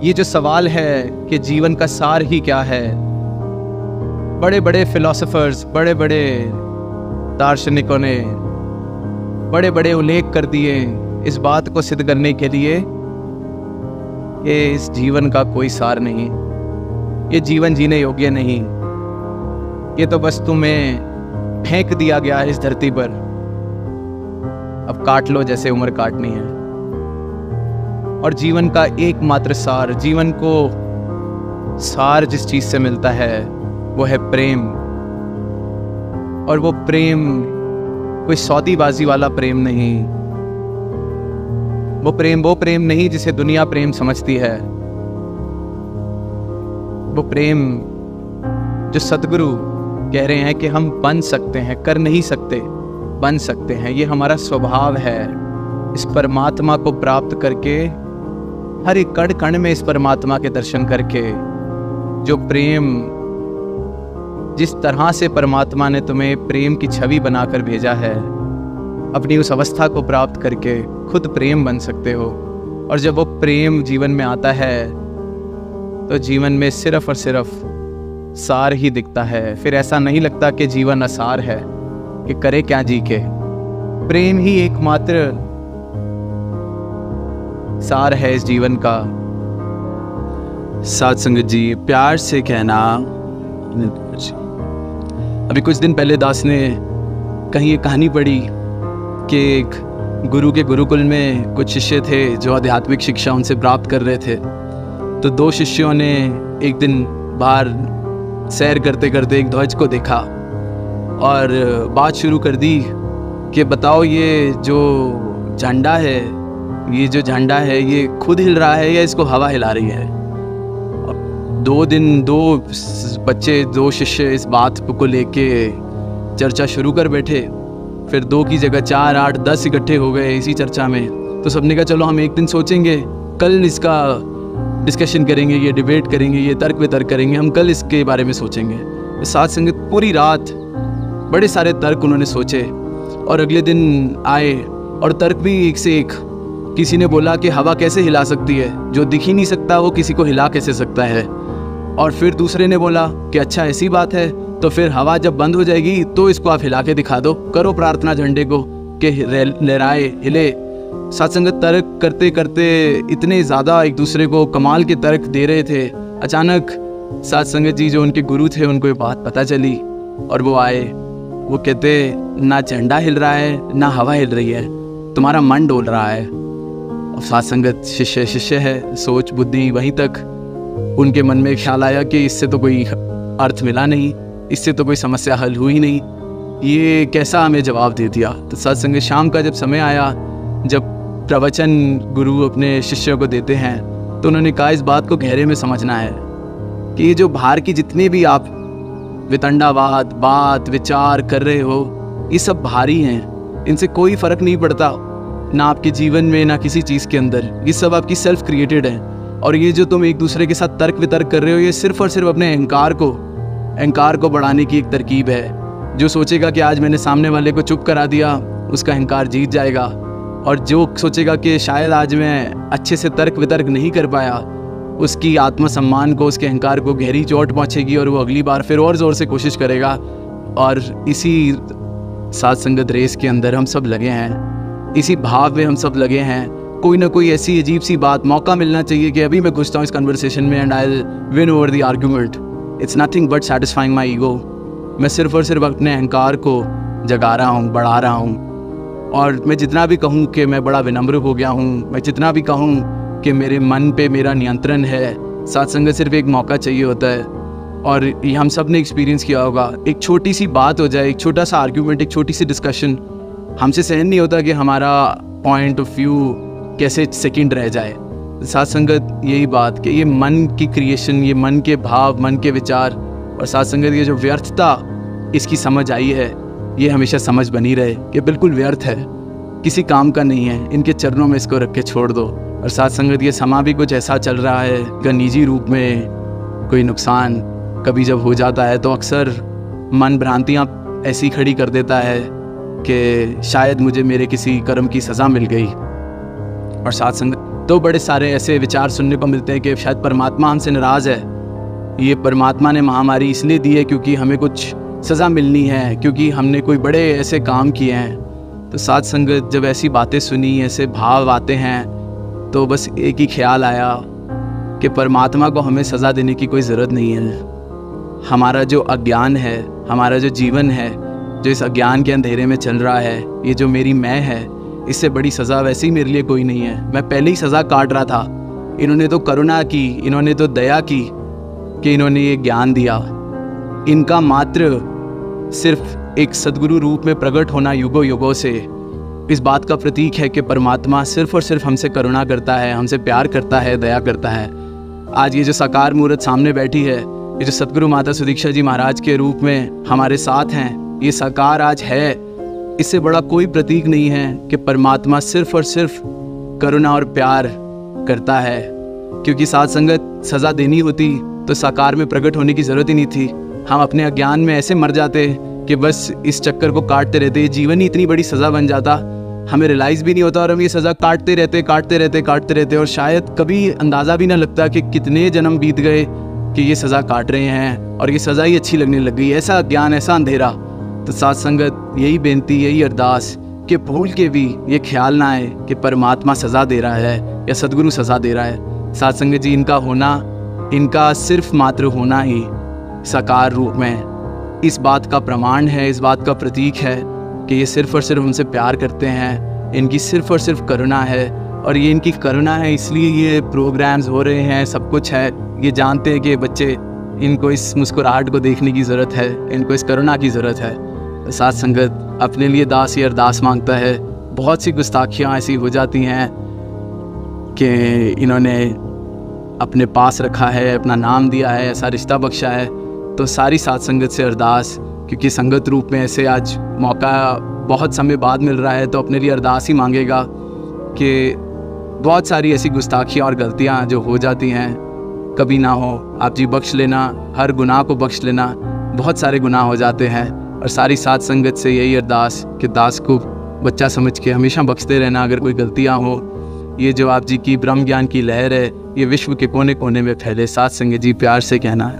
ये जो सवाल है कि जीवन का सार ही क्या है, बड़े बड़े फिलोसोफर्स, बड़े बड़े दार्शनिकों ने बड़े बड़े उल्लेख कर दिए इस बात को सिद्ध करने के लिए कि इस जीवन का कोई सार नहीं, ये जीवन जीने योग्य नहीं, ये तो बस तुम्हें फेंक दिया गया है इस धरती पर, अब काट लो जैसे उम्र काटनी है। और जीवन का एकमात्र सार, जीवन को सार जिस चीज से मिलता है वो है प्रेम। और वो प्रेम कोई सौदेबाजी वाला प्रेम नहीं, वो प्रेम नहीं जिसे दुनिया प्रेम समझती है। वो प्रेम जो सतगुरु कह रहे हैं कि हम बन सकते हैं, कर नहीं सकते, बन सकते हैं। ये हमारा स्वभाव है। इस परमात्मा को प्राप्त करके, हर एक कण कण में इस परमात्मा के दर्शन करके, जो प्रेम, जिस तरह से परमात्मा ने तुम्हें प्रेम की छवि बनाकर भेजा है, अपनी उस अवस्था को प्राप्त करके खुद प्रेम बन सकते हो। और जब वो प्रेम जीवन में आता है तो जीवन में सिर्फ और सिर्फ सार ही दिखता है। फिर ऐसा नहीं लगता कि जीवन असार है, कि करे क्या जी के। प्रेम ही एकमात्र सार है इस जीवन का। साध संगत जी, प्यार से कहना। अभी कुछ दिन पहले दास ने कहीं ये कहानी पढ़ी कि एक गुरु के गुरुकुल में कुछ शिष्य थे जो आध्यात्मिक शिक्षा उनसे प्राप्त कर रहे थे। तो दो शिष्यों ने एक दिन बाहर सैर करते करते एक ध्वज को देखा और बात शुरू कर दी कि बताओ ये जो झंडा है, ये खुद हिल रहा है या इसको हवा हिला रही है। दो शिष्य इस बात को लेके चर्चा शुरू कर बैठे। फिर 2 की जगह 4, 8, 10 इकट्ठे हो गए इसी चर्चा में। तो सबने कहा चलो हम एक दिन सोचेंगे, कल इसका डिस्कशन करेंगे, ये डिबेट करेंगे, ये तर्क वितर्क करेंगे, हम कल इसके बारे में सोचेंगे। तो साथ संगत पूरी रात बड़े सारे तर्क उन्होंने सोचे और अगले दिन आए और तर्क भी एक से एक। किसी ने बोला कि हवा कैसे हिला सकती है, जो दिख ही नहीं सकता वो किसी को हिला कैसे सकता है। और फिर दूसरे ने बोला कि अच्छा ऐसी बात है, तो फिर हवा जब बंद हो जाएगी तो इसको आप हिला के दिखा दो, करो प्रार्थना झंडे को कि लहराए, हिले। सत्संगत तर्क करते करते इतने ज़्यादा एक दूसरे को कमाल के तर्क दे रहे थे। अचानक सत्संगत जी जो उनके गुरु थे उनको ये बात पता चली और वो आए। वो कहते ना झंडा हिल रहा है ना हवा हिल रही है, तुम्हारा मन डोल रहा है। और सत्संगत शिष्य है, सोच बुद्धि वहीं तक। उनके मन में ख्याल आया कि इससे तो कोई अर्थ मिला नहीं, इससे तो कोई समस्या हल हुई नहीं, ये कैसा हमें जवाब दे दिया। तो सत्संग शाम का जब समय आया, जब प्रवचन गुरु अपने शिष्यों को देते हैं, तो उन्होंने कहा इस बात को गहरे में समझना है कि ये जो बाहर की जितने भी आप वितंडावाद, बात, विचार कर रहे हो, ये सब भारी हैं, इनसे कोई फर्क नहीं पड़ता ना आपके जीवन में ना किसी चीज़ के अंदर। ये सब आपकी सेल्फ क्रिएटेड है। और ये जो तुम एक दूसरे के साथ तर्क वितर्क कर रहे हो, ये सिर्फ और सिर्फ अपने अहंकार को बढ़ाने की एक तरकीब है। जो सोचेगा कि आज मैंने सामने वाले को चुप करा दिया, उसका अहंकार जीत जाएगा। और जो सोचेगा कि शायद आज मैं अच्छे से तर्क वितर्क नहीं कर पाया, उसकी आत्मसम्मान को, उसके अहंकार को गहरी चोट पहुंचेगी और वो अगली बार फिर और ज़ोर से कोशिश करेगा। और इसी साथ संगत रेस के अंदर हम सब लगे हैं, इसी भाव में हम सब लगे हैं। कोई ना कोई ऐसी अजीब सी बात, मौका मिलना चाहिए कि अभी मैं घुसता हूँ इस कन्वर्सेशन में and I will win over the argument. It's nothing but satisfying my ego. मैं सिर्फ और सिर्फ अपने अहंकार को जगा रहा हूँ, बढ़ा रहा हूँ। और मैं जितना भी कहूँ कि मैं बड़ा विनम्र हो गया हूँ, मैं जितना भी कहूँ कि मेरे मन पे मेरा नियंत्रण है, सत्संगत सिर्फ एक मौका चाहिए होता है। और ये हम सब ने एक्सपीरियंस किया होगा। एक छोटी सी बात हो जाए, एक छोटा सा आर्ग्यूमेंट, एक छोटी सी डिस्कशन, हमसे सहन नहीं होता कि हमारा पॉइंट ऑफ व्यू कैसे सेकंड रह जाए। सत्संगत यही बात कि ये मन की क्रिएशन, ये मन के भाव, मन के विचार और सत्संगत ये जो व्यर्थता इसकी समझ आई है, ये हमेशा समझ बनी रहे कि बिल्कुल व्यर्थ है, किसी काम का नहीं है, इनके चरणों में इसको रख के छोड़ दो। और सत्संगत ये समा भी कुछ ऐसा चल रहा है कि निजी रूप में कोई नुकसान कभी जब हो जाता है तो अक्सर मन भ्रांतियाँ ऐसी खड़ी कर देता है कि शायद मुझे मेरे किसी कर्म की सज़ा मिल गई। और सत्संगत तो बड़े सारे ऐसे विचार सुनने को मिलते हैं कि शायद परमात्मा हमसे नाराज़ है, ये परमात्मा ने महामारी इसलिए दी है क्योंकि हमें कुछ सज़ा मिलनी है, क्योंकि हमने कोई बड़े ऐसे काम किए हैं। तो साथ संगत जब ऐसी बातें सुनी, ऐसे भाव आते हैं, तो बस एक ही ख्याल आया कि परमात्मा को हमें सज़ा देने की कोई ज़रूरत नहीं है। हमारा जो अज्ञान है, हमारा जो जीवन है, जो इस अज्ञान के अंधेरे में चल रहा है, ये जो मेरी मैं है, इससे बड़ी सज़ा वैसे ही मेरे लिए कोई नहीं है। मैं पहले ही सज़ा काट रहा था। इन्होंने तो करुणा की, इन्होंने तो दया की कि इन्होंने ये ज्ञान दिया। इनका मात्र सिर्फ एक सद्गुरु रूप में प्रकट होना युगों युगों से इस बात का प्रतीक है कि परमात्मा सिर्फ और सिर्फ हमसे करुणा करता है, हमसे प्यार करता है, दया करता है। आज ये जो साकार मूर्त सामने बैठी है, ये जो सतगुरु माता सुदीक्षा जी महाराज के रूप में हमारे साथ हैं, ये साकार आज है, इससे बड़ा कोई प्रतीक नहीं है कि परमात्मा सिर्फ और सिर्फ करुणा और प्यार करता है। क्योंकि साथ संगत सज़ा देनी होती तो साकार में प्रकट होने की ज़रूरत ही नहीं थी। हम अपने अज्ञान में ऐसे मर जाते कि बस इस चक्कर को काटते रहते, ये जीवन ही इतनी बड़ी सज़ा बन जाता, हमें रियलाइज़ भी नहीं होता और हम ये सज़ा काटते रहते और शायद कभी अंदाज़ा भी ना लगता कि कितने जन्म बीत गए कि ये सज़ा काट रहे हैं और ये सज़ा ही अच्छी लगने लग गई। ऐसा अज्ञान, ऐसा अंधेरा। तो साथ संगत यही बेनती, यही अरदास कि भूल के भी ये ख्याल ना आए कि परमात्मा सज़ा दे रहा है या सदगुरु सज़ा दे रहा है। साथ संगत जी, इनका होना, इनका सिर्फ मात्र होना ही साकार रूप में इस बात का प्रमाण है, इस बात का प्रतीक है कि ये सिर्फ और सिर्फ हमसे प्यार करते हैं। इनकी सिर्फ और सिर्फ करुणा है और ये इनकी करुणा है, इसलिए ये प्रोग्राम्स हो रहे हैं, सब कुछ है। ये जानते हैं कि बच्चे, इनको इस मुस्कुराहट को देखने की ज़रूरत है, इनको इस करुणा की ज़रूरत है। साथ संगत अपने लिए दास ये अरदास मांगता है। बहुत सी गुस्ताखियाँ ऐसी हो जाती हैं कि इन्होंने अपने पास रखा है, अपना नाम दिया है, ऐसा रिश्ता बख्शा है। तो सारी साथ संगत से अरदास, क्योंकि संगत रूप में ऐसे आज मौका बहुत समय बाद मिल रहा है, तो अपने लिए अरदास ही मांगेगा कि बहुत सारी ऐसी गुस्ताखियाँ और गलतियाँ जो हो जाती हैं कभी ना हो। आप जी बख्श लेना, हर गुनाह को बख्श लेना। बहुत सारे गुनाह हो जाते हैं और सारी साथ संगत से यही अरदास कि दास को बच्चा समझ के हमेशा बख्शते रहना अगर कोई गलतियाँ हो। ये जो आप जी की ब्रह्म ज्ञान की लहर है, ये विश्व के कोने कोने में फैले। साथ संगत जी प्यार से कहना।